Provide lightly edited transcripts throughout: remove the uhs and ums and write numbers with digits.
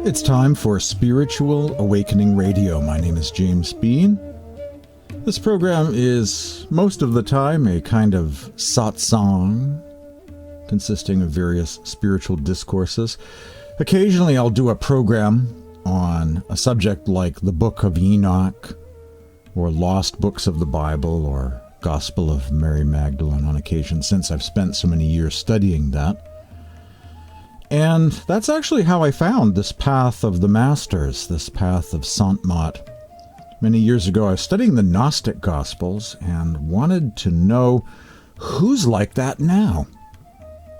It's time for Spiritual Awakening Radio. My name is James Bean. This program is most of the time a kind of satsang consisting of various spiritual discourses. Occasionally I'll do a program on a subject like the Book of Enoch or Lost Books of the Bible or Gospel of Mary Magdalene on occasion, since I've spent so many years studying that. And that's actually how I found this path of the masters, this path of Sant. Many years ago, I was studying the Gnostic Gospels and wanted to know who's like that now.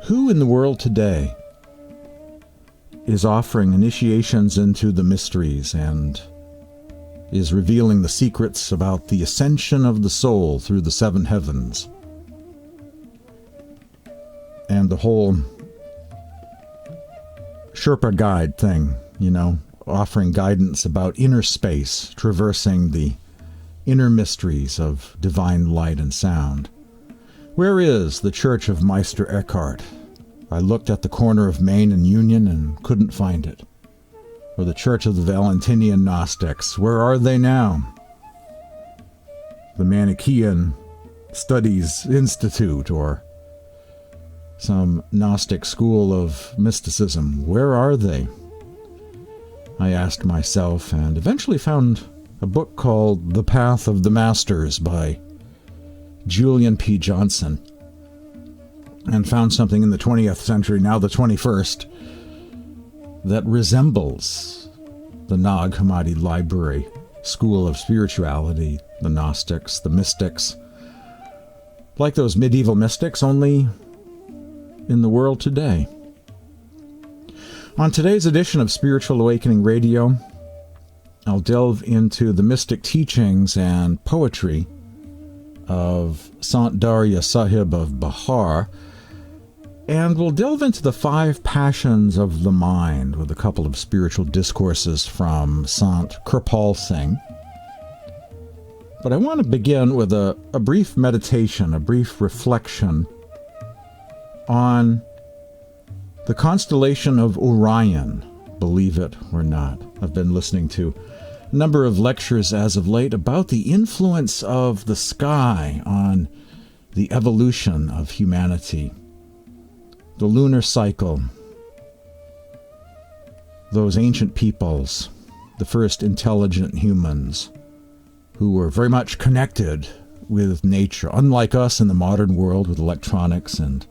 Who in the world today is offering initiations into the mysteries and is revealing the secrets about the ascension of the soul through the seven heavens and the whole Sherpa guide thing, offering guidance about inner space, traversing the inner mysteries of divine light and sound. Where is the Church of Meister Eckhart? I looked at the corner of Main and Union and couldn't find it. Or the Church of the Valentinian Gnostics, where are they now? The Manichaean Studies Institute, or some Gnostic school of mysticism, where are they? I asked myself, and eventually found a book called The Path of the Masters by Julian P. Johnson, and found something in the 20th century, now the 21st, that resembles the Nag Hammadi Library School of Spirituality, the Gnostics, the mystics, like those medieval mystics, only in the world today. On today's edition of Spiritual Awakening Radio, I'll delve into the mystic teachings and poetry of Sant Dariya Sahib of Bihar, and we'll delve into the 5 passions of the mind with a couple of spiritual discourses from Sant Kirpal Singh. But I want to begin with a brief meditation, a brief reflection on the Constellation of Orion, believe it or not. I've been listening to a number of lectures as of late about the influence of the sky on the evolution of humanity. The lunar cycle, those ancient peoples, the first intelligent humans who were very much connected with nature, unlike us in the modern world with electronics and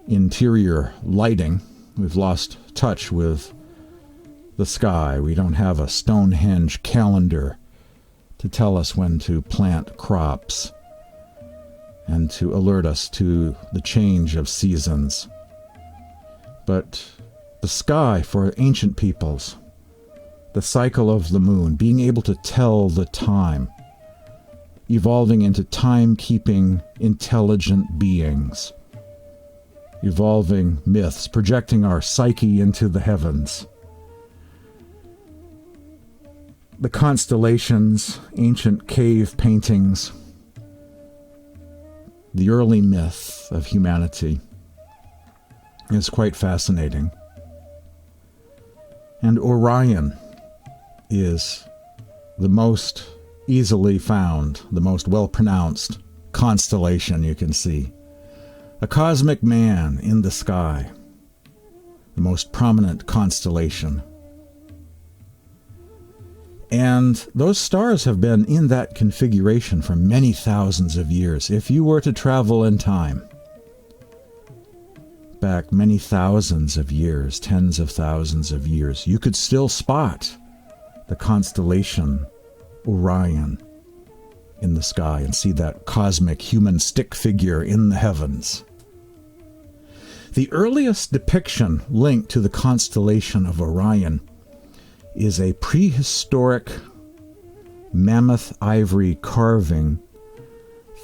interior lighting. We've lost touch with the sky. We don't have a Stonehenge calendar to tell us when to plant crops and to alert us to the change of seasons. But the sky for ancient peoples, the cycle of the moon, being able to tell the time, evolving into time-keeping, intelligent beings, evolving myths, projecting our psyche into the heavens. The constellations, ancient cave paintings, the early myth of humanity is quite fascinating. And Orion is the most easily found, the most well-pronounced constellation you can see. A cosmic man in the sky, the most prominent constellation. And those stars have been in that configuration for many thousands of years. If you were to travel in time, back many thousands of years, tens of thousands of years, you could still spot the constellation Orion in the sky and see that cosmic human stick figure in the heavens. The earliest depiction linked to the constellation of Orion is a prehistoric mammoth ivory carving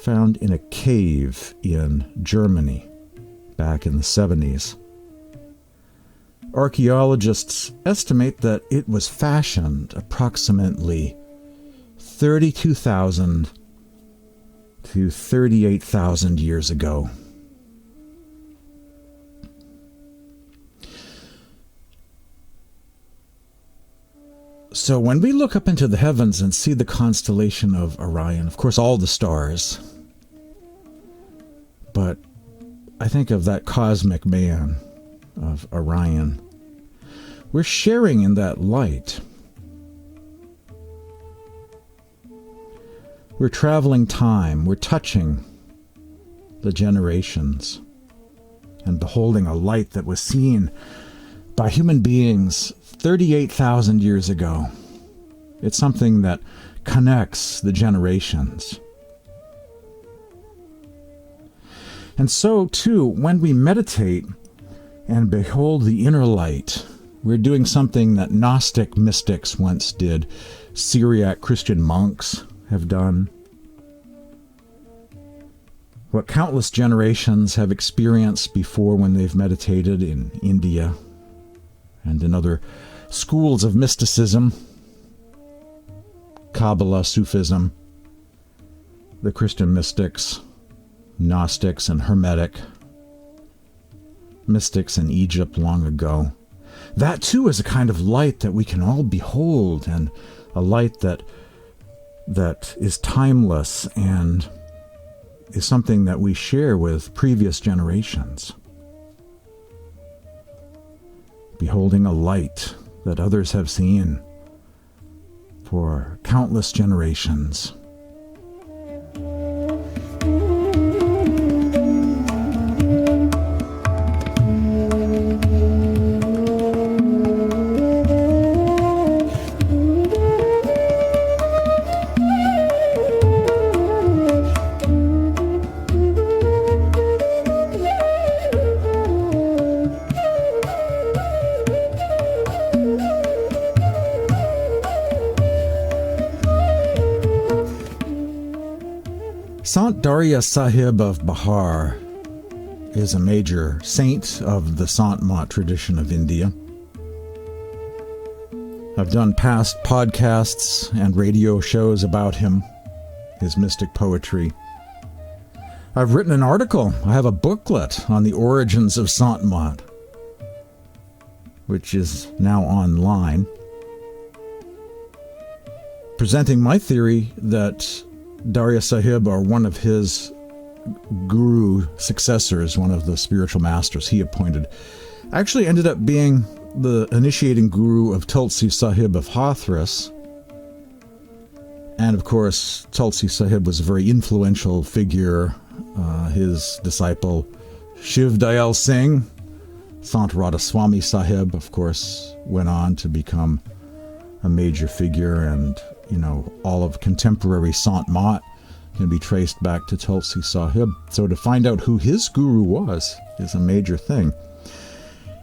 found in a cave in Germany back in the 70s. Archaeologists estimate that it was fashioned approximately 32,000 to 38,000 years ago. So when we look up into the heavens and see the constellation of Orion, of course all the stars, but I think of that cosmic man of Orion, we're sharing in that light. We're traveling time, we're touching the generations and beholding a light that was seen by human beings 38,000 years ago. It's something that connects the generations. And so, too, when we meditate and behold the inner light, we're doing something that Gnostic mystics once did, Syriac Christian monks have done, what countless generations have experienced before when they've meditated in India and in other schools of mysticism, Kabbalah, Sufism, the Christian mystics, Gnostics and Hermetic, mystics in Egypt long ago. That too is a kind of light that we can all behold, and a light that is timeless and is something that we share with previous generations. Beholding a light that others have seen for countless generations. Sant Dariya Sahib of Bihar is a major saint of the Sant Mat tradition of India. I've done past podcasts and radio shows about him, his mystic poetry. I've written an article. I have a booklet on the origins of Sant Mat, which is now online, presenting my theory that Dariya Sahib, or one of his guru successors, one of the spiritual masters he appointed, actually ended up being the initiating guru of Tulsi Sahib of Hathras. And of course, Tulsi Sahib was a very influential figure. His disciple, Shiv Dayal Singh, Sant Radhasoami Sahib, of course, went on to become a major figure, and all of contemporary Sant Mat can be traced back to Tulsi Sahib. So to find out who his guru was is a major thing.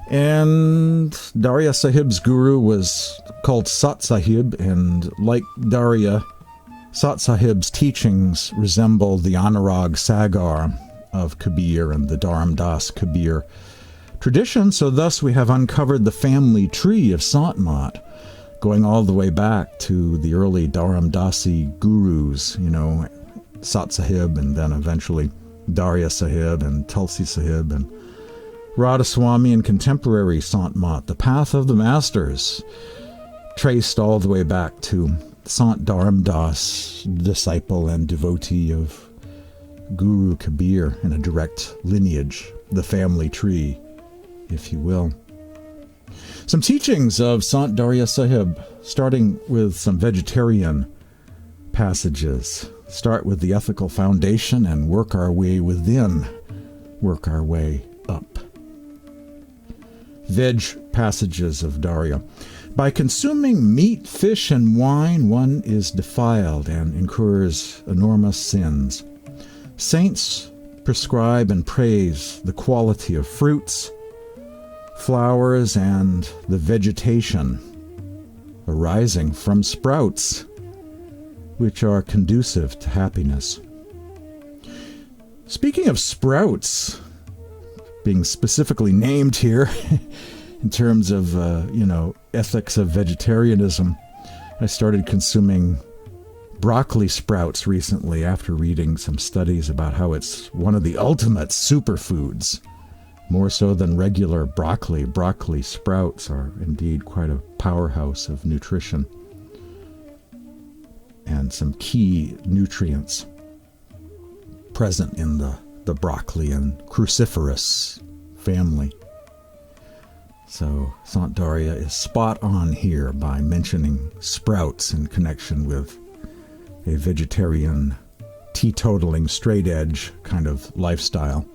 And Dariya Sahib's guru was called Sat Sahib, and like Dariya, Sat Sahib's teachings resemble the Anurag Sagar of Kabir and the Dharam Das Kabir tradition. So thus we have uncovered the family tree of Sant Mat, going all the way back to the early Dharam Dasi gurus, Sat Sahib, and then eventually Dariya Sahib and Tulsi Sahib and Radhasoami and contemporary Sant Mat. The path of the masters traced all the way back to Sant Dharam Das, disciple and devotee of Guru Kabir, in a direct lineage, the family tree, if you will. Some teachings of Sant Dariya Sahib, starting with some vegetarian passages. Start with the ethical foundation and work our way within, work our way up. Veg passages of Dariya. By consuming meat, fish, and wine, one is defiled and incurs enormous sins. Saints prescribe and praise the quality of fruits, flowers, and the vegetation arising from sprouts, which are conducive to happiness. Speaking of sprouts, being specifically named here in terms of, ethics of vegetarianism, I started consuming broccoli sprouts recently after reading some studies about how it's one of the ultimate superfoods. More so than regular broccoli. Broccoli sprouts are indeed quite a powerhouse of nutrition. and some key nutrients present in the broccoli and cruciferous family. So Sant Dariya is spot on here by mentioning sprouts in connection with a vegetarian, teetotaling, straight edge kind of lifestyle.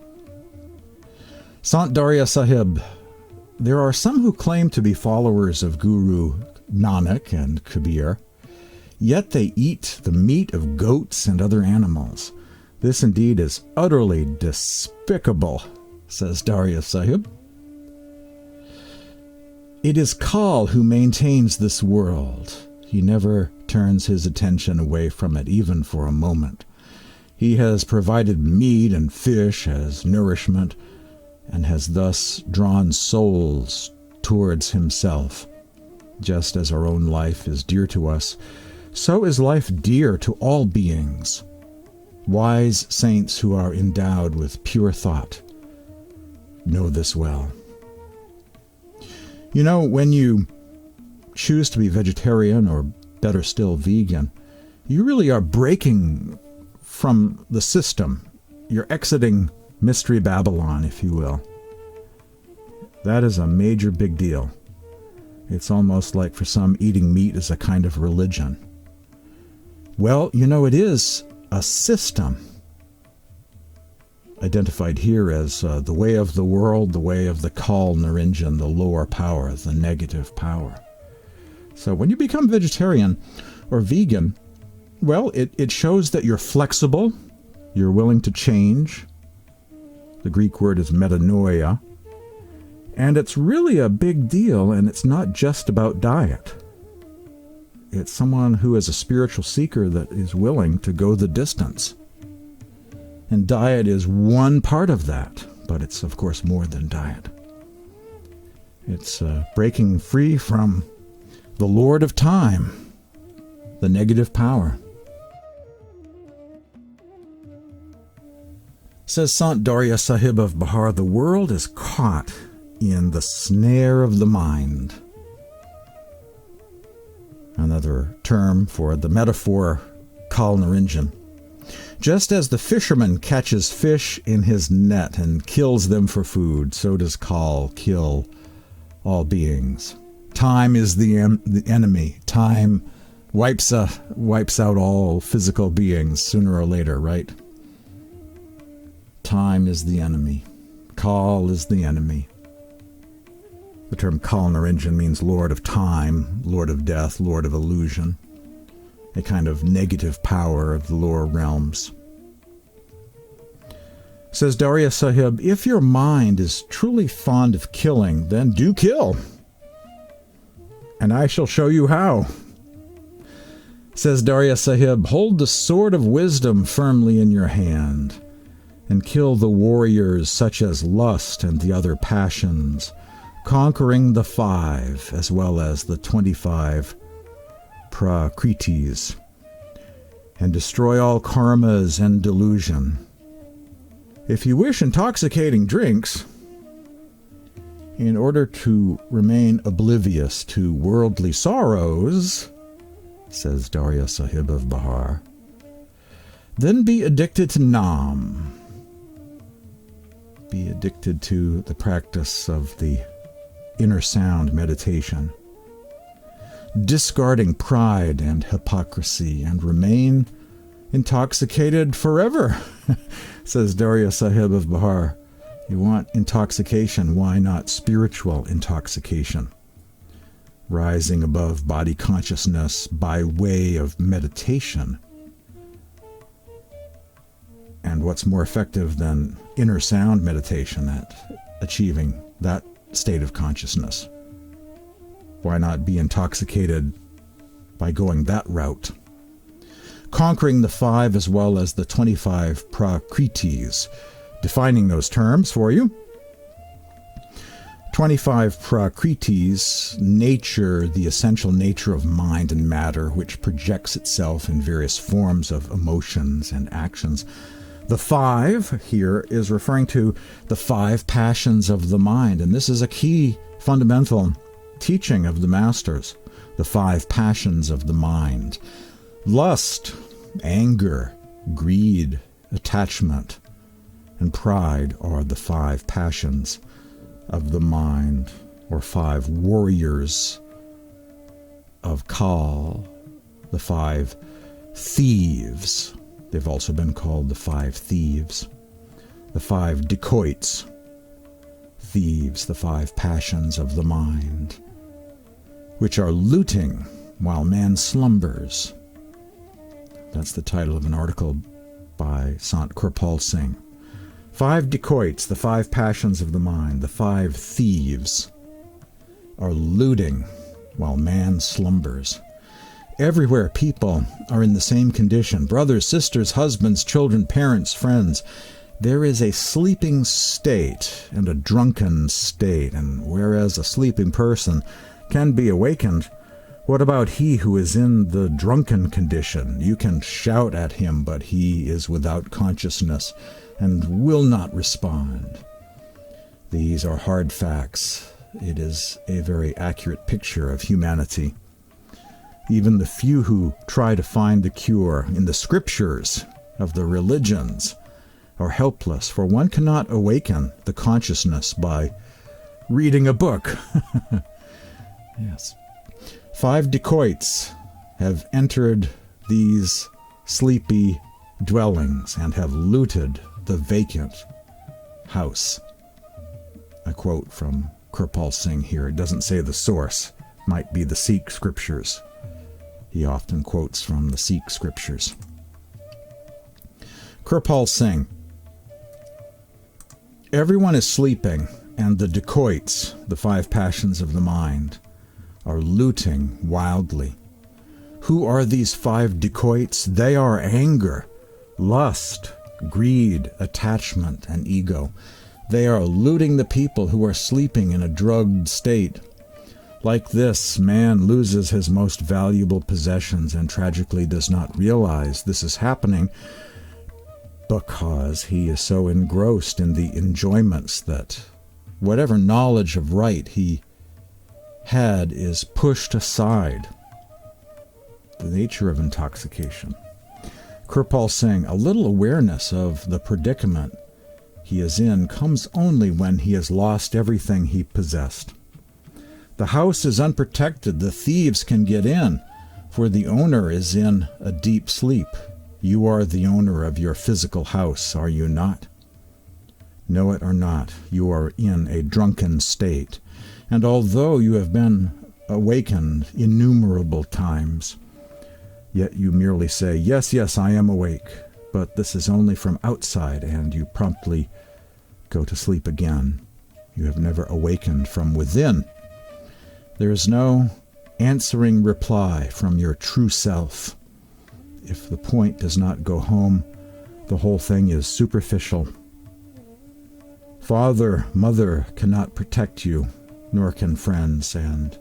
Sant Dariya Sahib, there are some who claim to be followers of Guru Nanak and Kabir, yet they eat the meat of goats and other animals. This indeed is utterly despicable, says Dariya Sahib. It is Kal who maintains this world. He never turns his attention away from it, even for a moment. He has provided meat and fish as nourishment, and has thus drawn souls towards himself. Just as our own life is dear to us, so is life dear to all beings. Wise saints who are endowed with pure thought know this well. You know, when you choose to be vegetarian, or better still, vegan, you really are breaking from the system. You're exiting Mystery Babylon, if you will. That is a major big deal. It's almost like for some eating meat is a kind of religion. Well, you know, it is a system. Identified here as the way of the world, the way of the Kal Narinjan, the lower power, the negative power. So when you become vegetarian or vegan, well, it shows that you're flexible, you're willing to change. The Greek word is metanoia. And it's really a big deal, and it's not just about diet. It's someone who is a spiritual seeker that is willing to go the distance. And diet is one part of that, but it's, of course, more than diet. It's breaking free from the Lord of Time, the negative power. Says Sant Dariya Sahib of Bihar, the world is caught in the snare of the mind. Another term for the metaphor Kal Narinjan. Just as the fisherman catches fish in his net and kills them for food, so does Kal kill all beings. Time is the enemy. Time wipes out all physical beings sooner or later, right? Time is the enemy. Kal is the enemy. The term Kal Narinjan means Lord of Time, Lord of Death, Lord of Illusion, a kind of negative power of the lower realms. Says Dariya Sahib, if your mind is truly fond of killing, then do kill, and I shall show you how. Says Dariya Sahib, hold the sword of wisdom firmly in your hand, and kill the warriors such as lust and the other passions, conquering the 5 as well as the 25 prakritis, and destroy all karmas and delusion. If you wish intoxicating drinks, in order to remain oblivious to worldly sorrows, says Dariya Sahib of Bihar, then be addicted to Nam. Be addicted to the practice of the inner sound meditation, discarding pride and hypocrisy, and remain intoxicated forever, says Dariya Sahib of Bihar. You want intoxication, why not spiritual intoxication? Rising above body consciousness by way of meditation. And what's more effective than inner sound meditation at achieving that state of consciousness? Why not be intoxicated by going that route? Conquering the 5 as well as the 25 prakritis. Defining those terms for you. 25 prakritis, nature, the essential nature of mind and matter, which projects itself in various forms of emotions and actions. The 5 here is referring to the 5 passions of the mind, and this is a key fundamental teaching of the masters, the 5 passions of the mind. Lust, anger, greed, attachment, and pride are the 5 passions of the mind, or 5 warriors of Kal, the 5 thieves. They've also been called the 5 thieves. The 5 Dacoits, thieves, the 5 passions of the mind, which are looting while man slumbers. That's the title of an article by Sant Kirpal Singh. 5 Dacoits, the 5 passions of the mind, the 5 thieves, are looting while man slumbers. Everywhere people are in the same condition, brothers, sisters, husbands, children, parents, friends. There is a sleeping state and a drunken state, and whereas a sleeping person can be awakened, what about he who is in the drunken condition? You can shout at him, but he is without consciousness and will not respond. These are hard facts. It is a very accurate picture of humanity. Even the few who try to find the cure in the scriptures of the religions are helpless, for one cannot awaken the consciousness by reading a book. Yes. 5 Dacoits have entered these sleepy dwellings and have looted the vacant house. A quote from Kirpal Singh here. It doesn't say the source. Might be the Sikh scriptures. He often quotes from the Sikh scriptures. Kirpal Singh. Everyone is sleeping, and the Dacoits, the 5 passions of the mind, are looting wildly. Who are these 5 Dacoits? They are anger, lust, greed, attachment, and ego. They are looting the people who are sleeping in a drugged state. Like this, man loses his most valuable possessions and tragically does not realize this is happening because he is so engrossed in the enjoyments that whatever knowledge of right he had is pushed aside. The nature of intoxication. Kirpal Singh, a little awareness of the predicament he is in comes only when he has lost everything he possessed. The house is unprotected. The thieves can get in, for the owner is in a deep sleep. You are the owner of your physical house, are you not? Know it or not, you are in a drunken state. And although you have been awakened innumerable times, yet you merely say, yes, yes, I am awake, but this is only from outside, and you promptly go to sleep again. You have never awakened from within. There is no answering reply from your true self. If the point does not go home, the whole thing is superficial. Father, mother cannot protect you, nor can friends and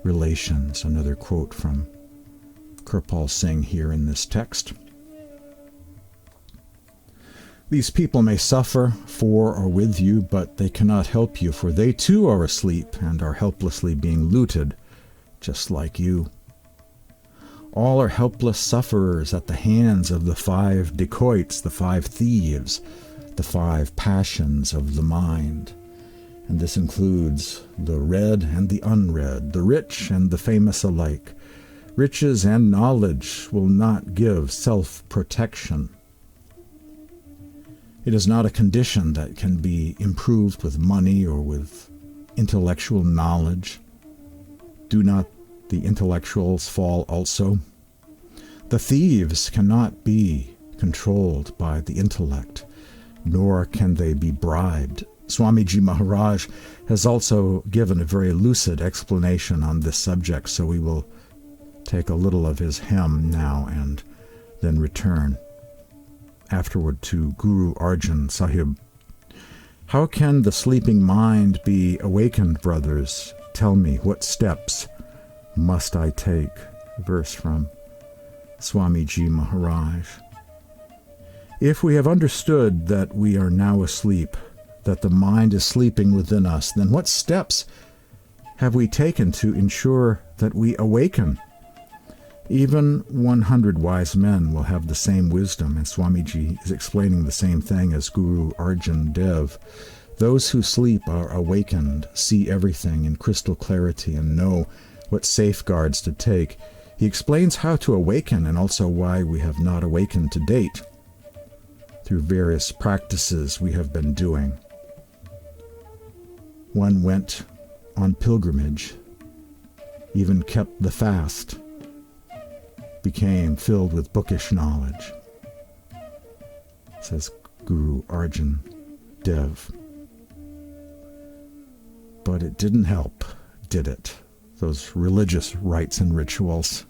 relations. Another quote from Kirpal Singh here in this text. These people may suffer for or with you, but they cannot help you, for they too are asleep and are helplessly being looted, just like you. All are helpless sufferers at the hands of the 5 Dacoits, the 5 thieves, the 5 passions of the mind. And this includes the read and the unread, the rich and the famous alike. Riches and knowledge will not give self-protection. It is not a condition that can be improved with money or with intellectual knowledge. Do not the intellectuals fall also? The thieves cannot be controlled by the intellect, nor can they be bribed. Swamiji Maharaj has also given a very lucid explanation on this subject, so we will take a little of his hymn now and then return afterward to Guru Arjan Sahib. How can the sleeping mind be awakened, brothers? Tell me, what steps must I take? A verse from Swamiji Maharaj. If we have understood that we are now asleep, that the mind is sleeping within us, then what steps have we taken to ensure that we awaken? Even 100 wise men will have the same wisdom, and Swamiji is explaining the same thing as Guru Arjan Dev. Those who sleep are awakened, see everything in crystal clarity, and know what safeguards to take. He explains how to awaken and also why we have not awakened to date through various practices we have been doing. One went on pilgrimage, even kept the fast, became filled with bookish knowledge, says Guru Arjan Dev. But it didn't help, did it? Those religious rites and rituals.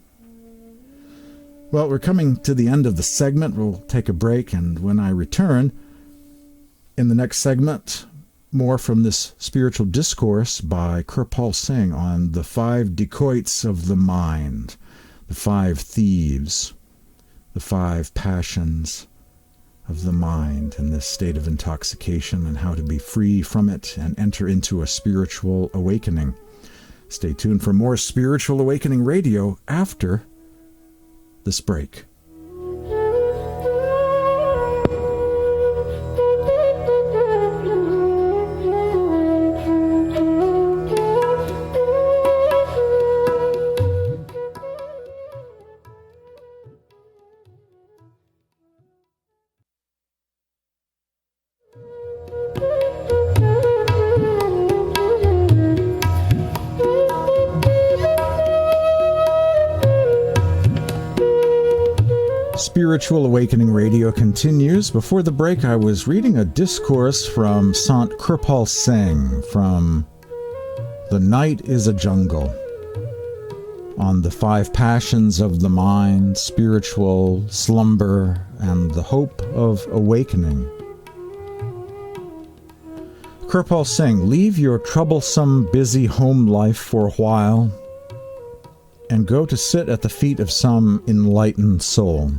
Well, we're coming to the end of the segment. We'll take a break, and when I return, in the next segment, more from this spiritual discourse by Kirpal Singh on the 5 Dacoits of the mind, the 5 thieves, the 5 passions of the mind in this state of intoxication, and how to be free from it and enter into a spiritual awakening. Stay tuned for more Spiritual Awakening Radio after this break. Spiritual Awakening Radio continues. Before the break, I was reading a discourse from Sant Kirpal Singh from The Night is a Jungle on the 5 passions of the mind, spiritual, slumber, and the hope of awakening. Kirpal Singh, leave your troublesome, busy home life for a while and go to sit at the feet of some enlightened soul.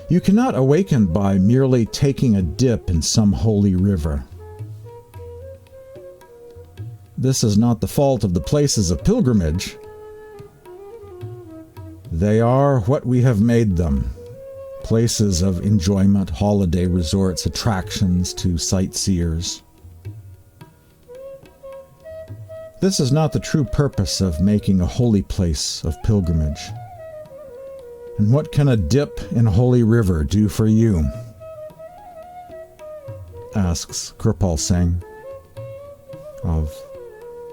You cannot awaken by merely taking a dip in some holy river. This is not the fault of the places of pilgrimage. They are what we have made them. Places of enjoyment, holiday resorts, attractions to sightseers. This is not the true purpose of making a holy place of pilgrimage. And what can a dip in a holy river do for you? Asks Kirpal Singh. Of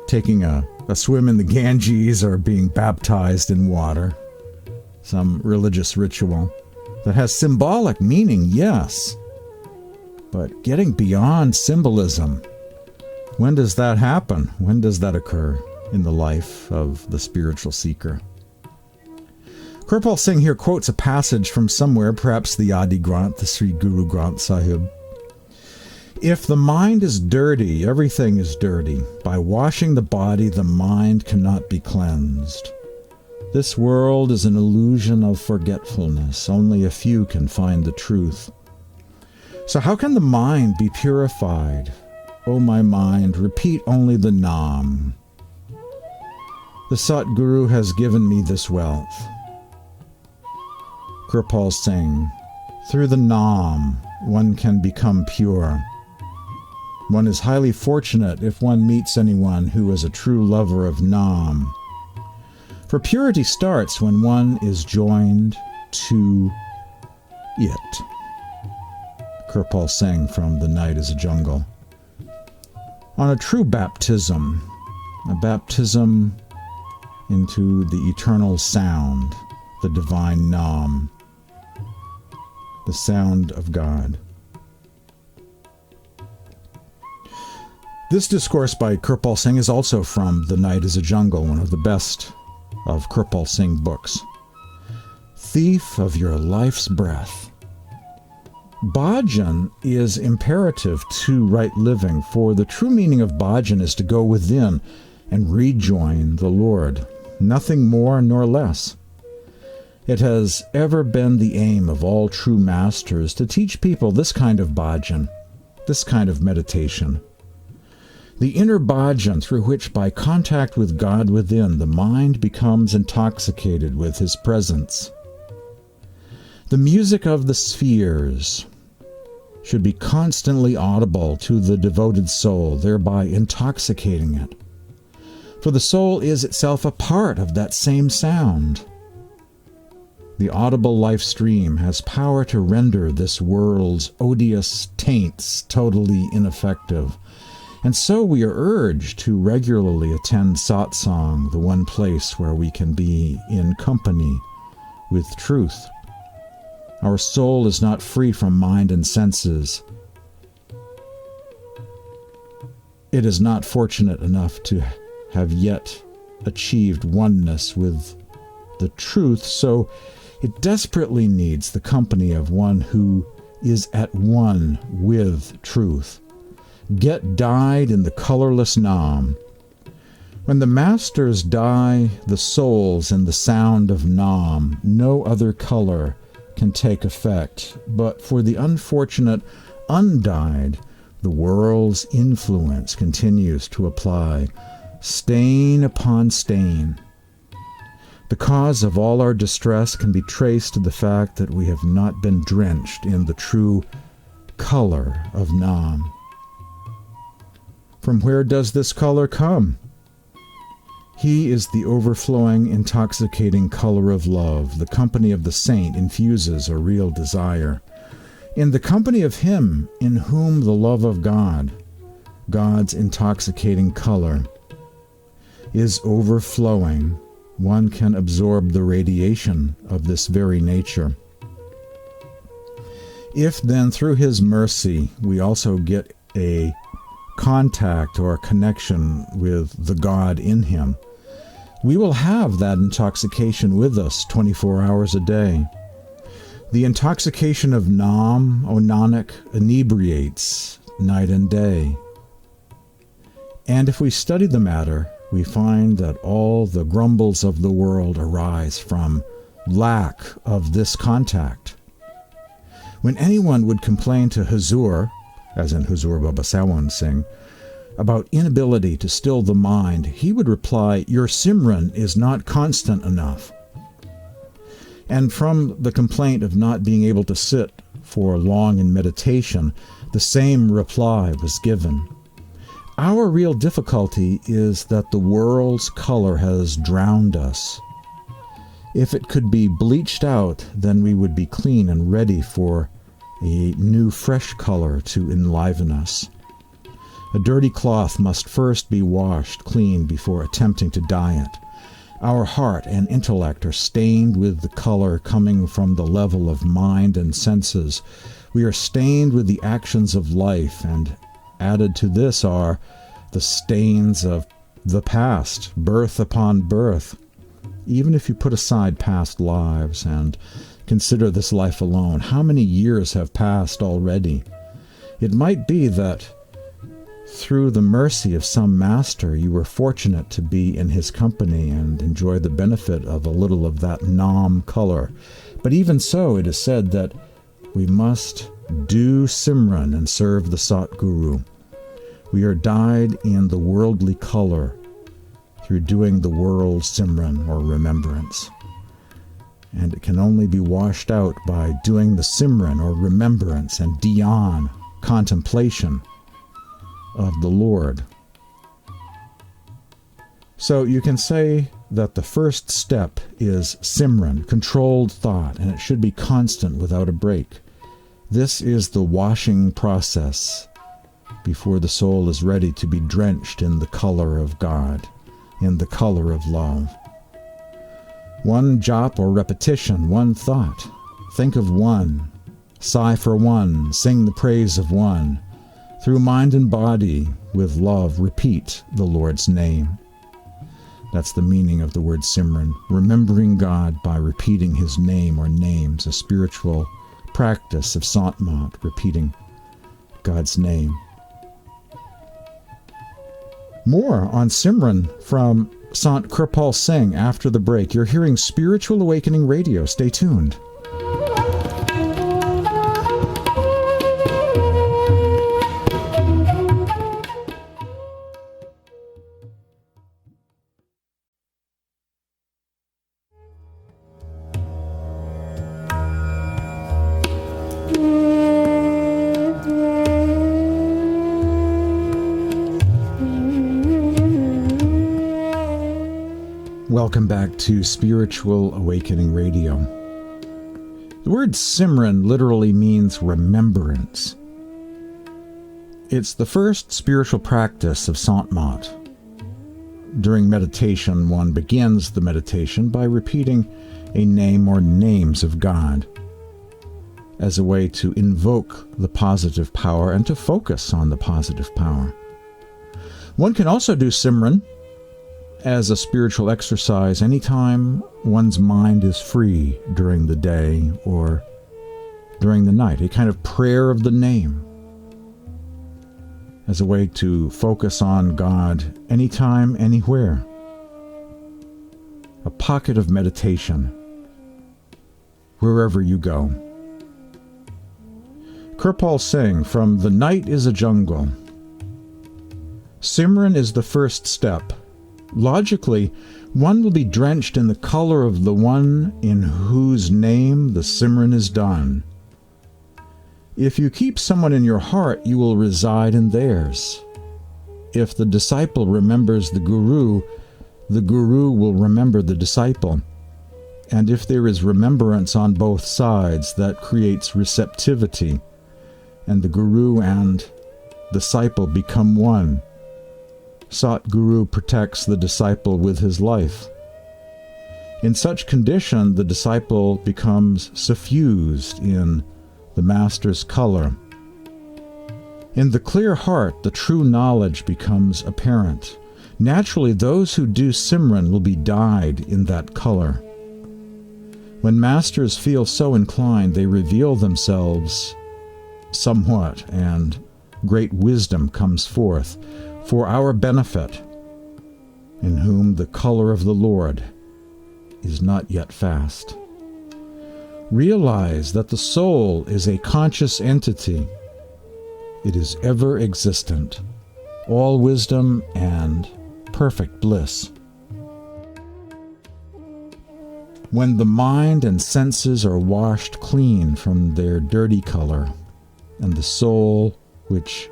taking a swim in the Ganges or being baptized in water. Some religious ritual that has symbolic meaning, yes. But getting beyond symbolism, when does that happen? When does that occur in the life of the spiritual seeker? Kirpal Singh here quotes a passage from somewhere, perhaps the Adi Granth, the Sri Guru Granth Sahib. If the mind is dirty, everything is dirty. By washing the body, the mind cannot be cleansed. This world is an illusion of forgetfulness. Only a few can find the truth. So how can the mind be purified? O my mind, repeat only the Nam. The Satguru has given me this wealth. Kirpal Singh, through the Nam, one can become pure. One is highly fortunate if one meets anyone who is a true lover of Nam. For purity starts when one is joined to it. Kirpal Singh from The Night is a Jungle. On a true baptism, a baptism into the eternal sound, the divine Nam, the sound of God. This discourse by Kirpal Singh is also from The Night is a Jungle, one of the best of Kirpal Singh books. Thief of your life's breath. Bhajan is imperative to right living, for the true meaning of bhajan is to go within and rejoin the Lord, nothing more nor less. It has ever been the aim of all true masters to teach people this kind of bhajan, this kind of meditation. the inner bhajan through which, by contact with God within, the mind becomes intoxicated with His presence. The music of the spheres should be constantly audible to the devoted soul, thereby intoxicating it. For the soul is itself a part of that same sound. The audible life stream has power to render this world's odious taints totally ineffective. And so we are urged to regularly attend Satsang, the one place where we can be in company with truth. Our soul is not free from mind and senses. It is not fortunate enough to have yet achieved oneness with the truth, so it desperately needs the company of one who is at one with truth. Get dyed in the colorless Nam. When the masters dye the souls in the sound of Nam, no other color can take effect. But for the unfortunate undyed, the world's influence continues to apply, stain upon stain. The cause of all our distress can be traced to the fact that we have not been drenched in the true color of Nam. From where does this color come? He is the overflowing, intoxicating color of love. The company of the saint infuses a real desire. In the company of him in whom the love of God, God's intoxicating color, is overflowing, one can absorb the radiation of this very nature. If then through His mercy we also get a contact or a connection with the God in Him, we will have that intoxication with us 24 hours a day. The intoxication of Nam, O Nanak, inebriates night and day. And if we study the matter, we find that all the grumbles of the world arise from lack of this contact. When anyone would complain to Huzur, as in Huzur Baba Sawan Singh, about inability to still the mind, he would reply, "Your Simran is not constant enough." And from the complaint of not being able to sit for long in meditation, the same reply was given. Our real difficulty is that the world's color has drowned us. If it could be bleached out, then we would be clean and ready for a new fresh color to enliven us. A dirty cloth must first be washed clean before attempting to dye it. Our heart and intellect are stained with the color coming from the level of mind and senses. We are stained with the actions of life, and added to this are the stains of the past, birth upon birth. Even if you put aside past lives and consider this life alone, how many years have passed already? It might be that through the mercy of some master you were fortunate to be in his company and enjoy the benefit of a little of that Nam color. But even so, it is said that we must do Simran and serve the Satguru. We are dyed in the worldly color through doing the world Simran or remembrance. And it can only be washed out by doing the Simran or remembrance and dhyan, contemplation of the Lord. So you can say that the first step is Simran, controlled thought, and it should be constant without a break. This is the washing process before the soul is ready to be drenched in the color of God, in the color of love. One jop or repetition, one thought. Think of one, sigh for one, sing the praise of one. Through mind and body, with love, repeat the Lord's name. That's the meaning of the word Simran, remembering God by repeating His name or names, a spiritual practice of Sant Mat, repeating God's name. More on Simran from Sant Kirpal Singh after the break. You're hearing Spiritual Awakening Radio. Stay tuned. Welcome back to Spiritual Awakening Radio. The word Simran literally means remembrance. It's the first spiritual practice of Sant. During meditation, one begins the meditation by repeating a name or names of God as a way to invoke the positive power and to focus on the positive power. One can also do Simran as a spiritual exercise anytime one's mind is free during the day or during the night, a kind of prayer of the name as a way to focus on God anytime, anywhere. A pocket of meditation wherever you go. Kirpal Singh from The Night is a Jungle. Simran is the first step. Logically, one will be drenched in the color of the one in whose name the Simran is done. If you keep someone in your heart, you will reside in theirs. If the disciple remembers the Guru will remember the disciple. And if there is remembrance on both sides, that creates receptivity, and the Guru and disciple become one. Satguru protects the disciple with his life. In such condition, the disciple becomes suffused in the Master's color. In the clear heart, the true knowledge becomes apparent. Naturally, those who do Simran will be dyed in that color. When masters feel so inclined, they reveal themselves somewhat, and great wisdom comes forth for our benefit, in whom the color of the Lord is not yet fast. Realize that the soul is a conscious entity. It is ever existent, all wisdom and perfect bliss. When the mind and senses are washed clean from their dirty color, and the soul, which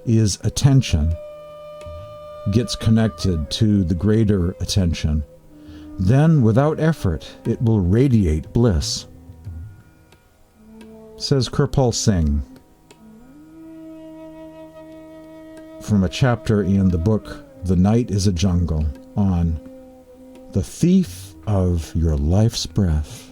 is attention, gets connected to the greater attention, then without effort it will radiate bliss. Says Kirpal Singh from a chapter in the book The Night is a Jungle on the thief of your life's breath.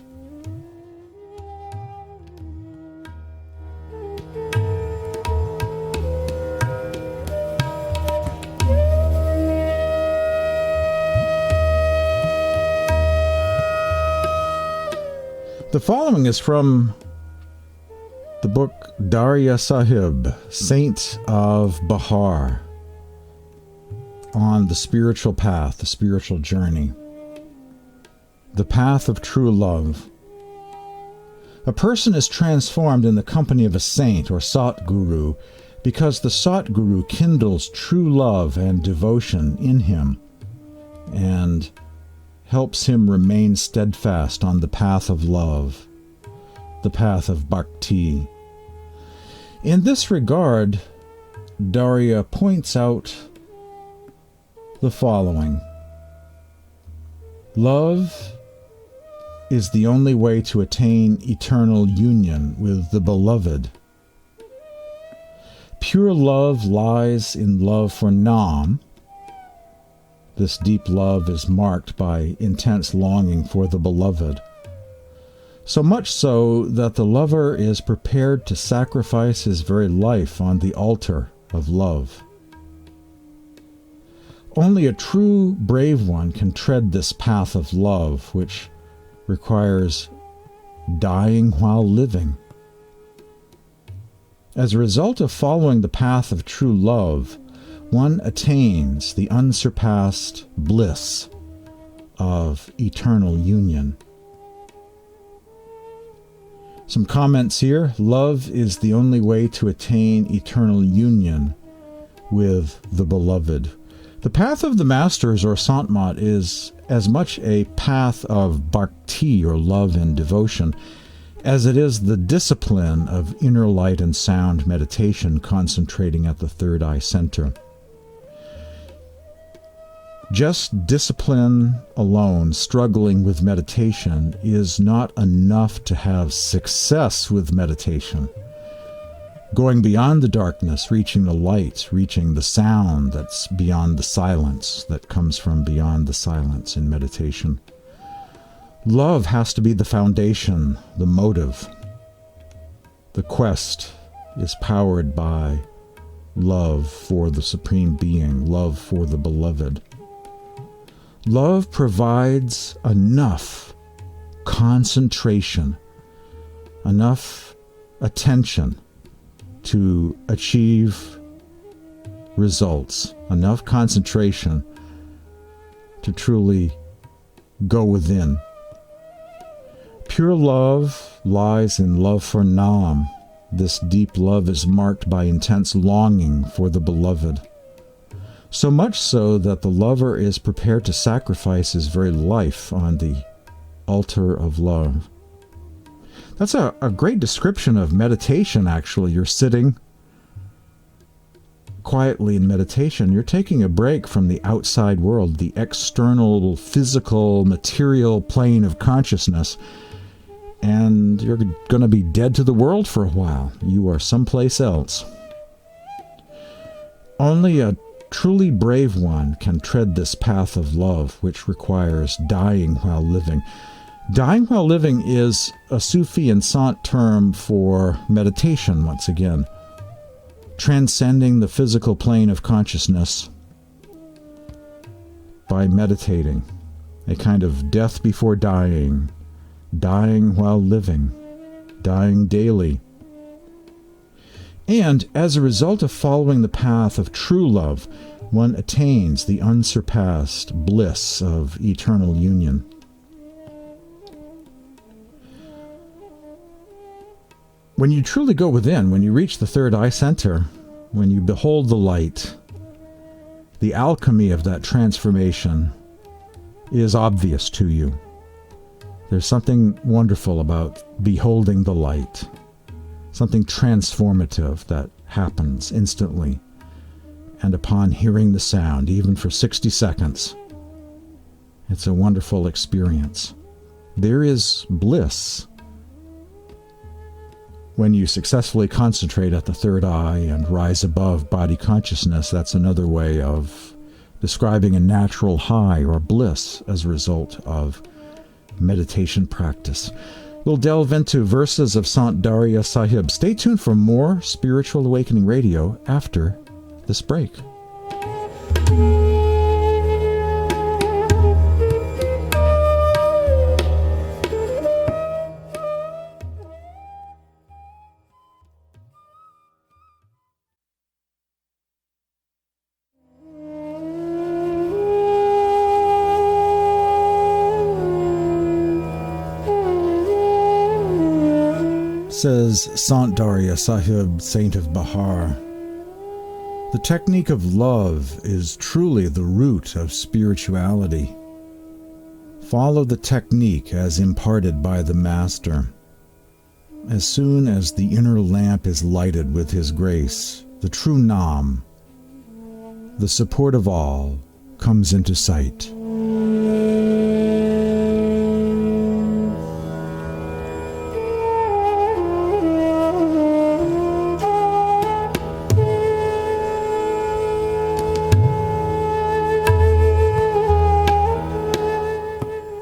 The following is from the book Dariya Sahib, Saint of Bihar, on the spiritual path, the spiritual journey, the path of true love. A person is transformed in the company of a saint or Satguru because the Satguru kindles true love and devotion in him and helps him remain steadfast on the path of love, the path of bhakti. In this regard, Dariya points out the following. Love is the only way to attain eternal union with the beloved. Pure love lies in love for Nam. This deep love is marked by intense longing for the beloved, so much so that the lover is prepared to sacrifice his very life on the altar of love. Only a true brave one can tread this path of love, which requires dying while living. As a result of following the path of true love, one attains the unsurpassed bliss of eternal union. Some comments here. Love is the only way to attain eternal union with the beloved. The path of the masters or Sant is as much a path of bhakti or love and devotion as it is the discipline of inner light and sound meditation concentrating at the third eye center. Just discipline alone, struggling with meditation, is not enough to have success with meditation. Going beyond the darkness, reaching the light, reaching the sound that's beyond the silence, that comes from beyond the silence in meditation. Love has to be the foundation, the motive. The quest is powered by love for the Supreme Being, love for the beloved. Love provides enough concentration, enough attention to achieve results, enough concentration to truly go within. Pure love lies in love for Nam. This deep love is marked by intense longing for the beloved. So much so that the lover is prepared to sacrifice his very life on the altar of love. That's a great description of meditation, actually. You're sitting quietly in meditation. You're taking a break from the outside world, the external, physical, material plane of consciousness, and you're going to be dead to the world for a while. You are someplace else. Only a truly brave one can tread this path of love, which requires dying while living. Dying while living is a Sufi and Sant term for meditation, once again. Transcending the physical plane of consciousness by meditating. A kind of death before dying. Dying while living. Dying daily. And as a result of following the path of true love, one attains the unsurpassed bliss of eternal union. When you truly go within, when you reach the third eye center, when you behold the light, the alchemy of that transformation is obvious to you. There's something wonderful about beholding the light. Something transformative that happens instantly. And upon hearing the sound, even for 60 seconds, it's a wonderful experience. There is bliss when you successfully concentrate at the third eye and rise above body consciousness. That's another way of describing a natural high or bliss as a result of meditation practice. We'll delve into verses of Sant Dariya Sahib. Stay tuned for more Spiritual Awakening Radio after this break. Says Sant Dariya Sahib, Saint of Bihar, the technique of love is truly the root of spirituality. Follow the technique as imparted by the Master. As soon as the inner lamp is lighted with his grace, the true Nam, the support of all, comes into sight.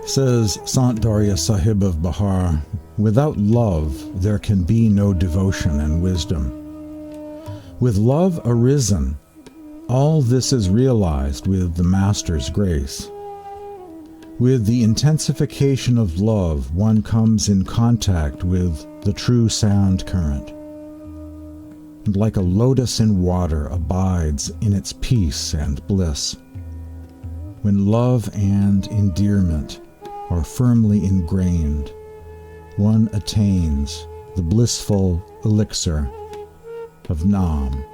Says Sant Dariya Sahib of Bihar, without love there can be no devotion and wisdom. With love arisen, all this is realized with the Master's grace. With the intensification of love, one comes in contact with the true sound current, and like a lotus in water abides in its peace and bliss. When love and endearment are firmly ingrained, one attains the blissful elixir of Nam.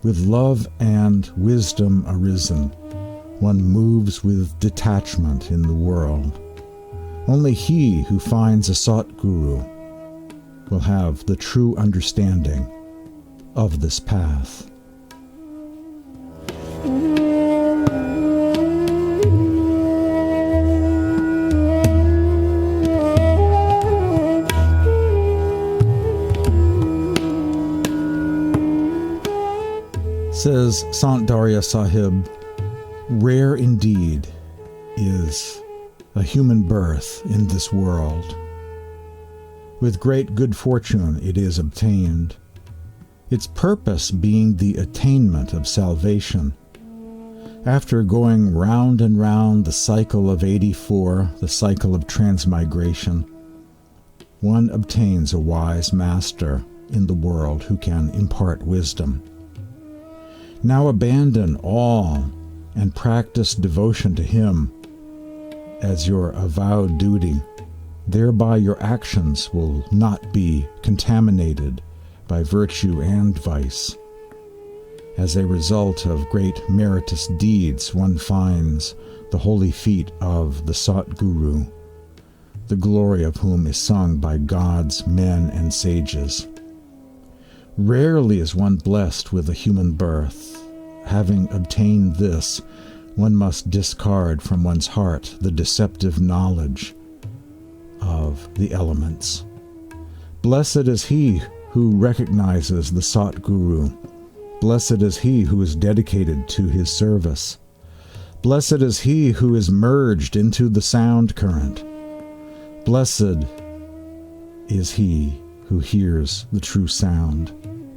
With love and wisdom arisen, one moves with detachment in the world. Only he who finds a Satguru will have the true understanding of this path. Says Sant Dariya Sahib, rare indeed is a human birth in this world. With great good fortune it is obtained, its purpose being the attainment of salvation. After going round and round the cycle of 84, the cycle of transmigration, one obtains a wise master in the world who can impart wisdom. Now abandon all and practice devotion to him as your avowed duty. Thereby your actions will not be contaminated by virtue and vice. As a result of great meritorious deeds, one finds the holy feet of the Satguru, the glory of whom is sung by God's men and sages. Rarely is one blessed with a human birth. Having obtained this, one must discard from one's heart the deceptive knowledge of the elements. Blessed is he who recognizes the Satguru. Blessed is he who is dedicated to his service. Blessed is he who is merged into the sound current. Blessed is he who hears the true sound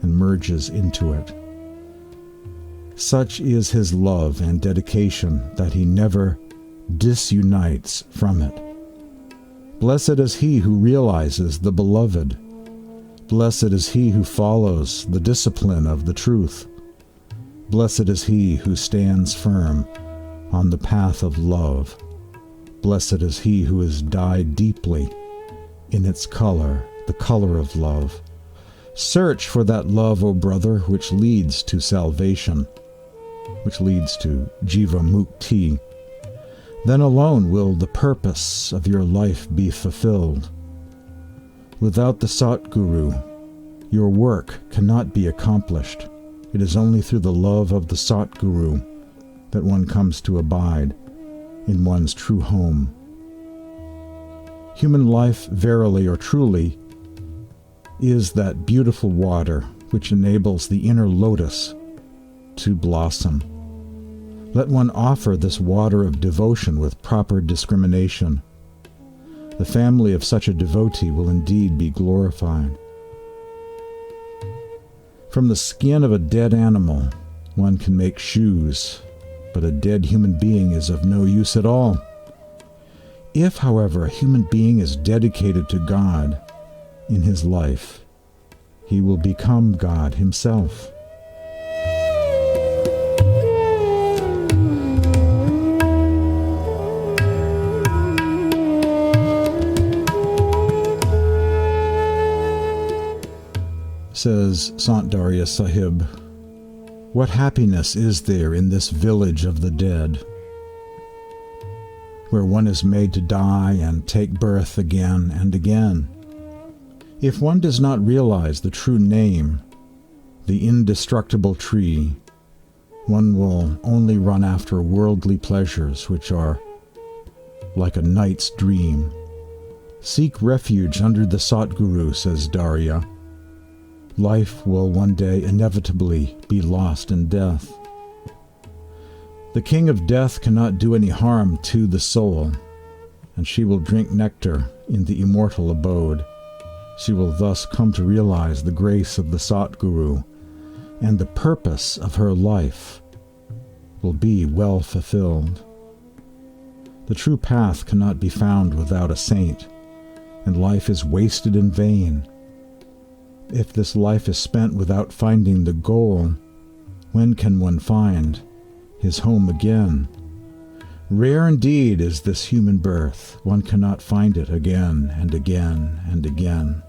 and merges into it. Such is his love and dedication that he never disunites from it. Blessed is he who realizes the beloved. Blessed is he who follows the discipline of the truth. Blessed is he who stands firm on the path of love. Blessed is he who has dyed deeply in its color, the color of love. Search for that love, O brother, which leads to salvation, which leads to Jiva Mukti. Then alone will the purpose of your life be fulfilled. Without the Satguru, your work cannot be accomplished. It is only through the love of the Satguru that one comes to abide in one's true home. Human life, verily or truly, is that beautiful water which enables the inner lotus to blossom. Let one offer this water of devotion with proper discrimination. The family of such a devotee will indeed be glorified. From the skin of a dead animal, one can make shoes, but a dead human being is of no use at all. If, however, a human being is dedicated to God in his life, he will become God himself. Says Sant Dariya Sahib, what happiness is there in this village of the dead, where one is made to die and take birth again and again? If one does not realize the true name, the indestructible tree, one will only run after worldly pleasures which are like a night's dream. Seek refuge under the Satguru, says Dariya. Life will one day inevitably be lost in death. The king of death cannot do any harm to the soul, and she will drink nectar in the immortal abode. She will thus come to realize the grace of the Satguru, and the purpose of her life will be well fulfilled. The true path cannot be found without a saint, and life is wasted in vain. If this life is spent without finding the goal, when can one find his home again? Rare indeed is this human birth. One cannot find it again and again and again.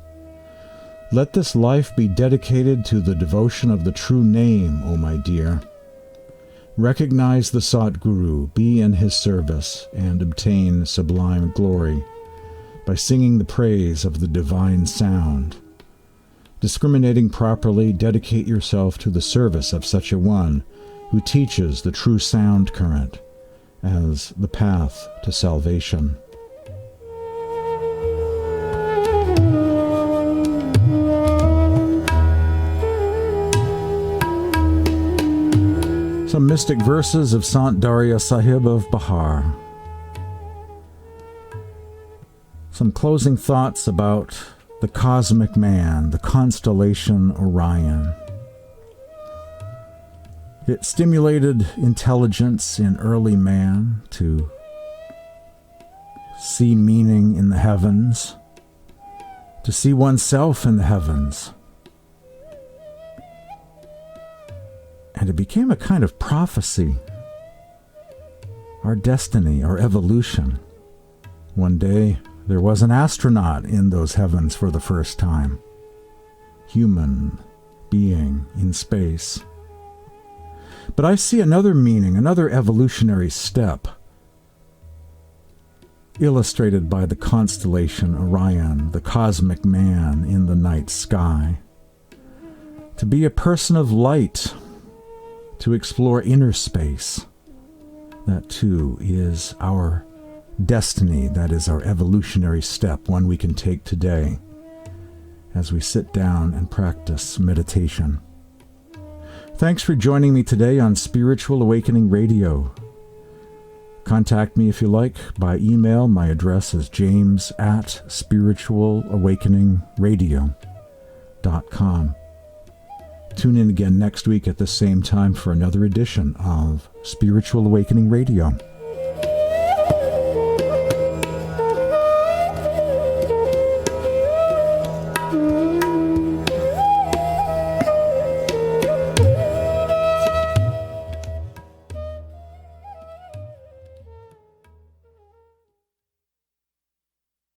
Let this life be dedicated to the devotion of the true name, O my dear. Recognize the Satguru, be in his service, and obtain sublime glory by singing the praise of the divine sound. Discriminating properly, dedicate yourself to the service of such a one who teaches the true sound current as the path to salvation. Some mystic verses of Sant Dariya Sahib of Bihar. Some closing thoughts about the cosmic man, the constellation Orion. It stimulated intelligence in early man to see meaning in the heavens, to see oneself in the heavens. And it became a kind of prophecy, our destiny, our evolution. One day, there was an astronaut in those heavens for the first time. Human being in space. But I see another meaning, another evolutionary step, illustrated by the constellation Orion, the cosmic man in the night sky. To be a person of light, to explore inner space. That too is our destiny. That is our evolutionary step, one we can take today as we sit down and practice meditation. Thanks for joining me today on Spiritual Awakening Radio. Contact me if you like by email. My address is james@spiritualawakeningradio.com. Tune in again next week at the same time for another edition of Spiritual Awakening Radio.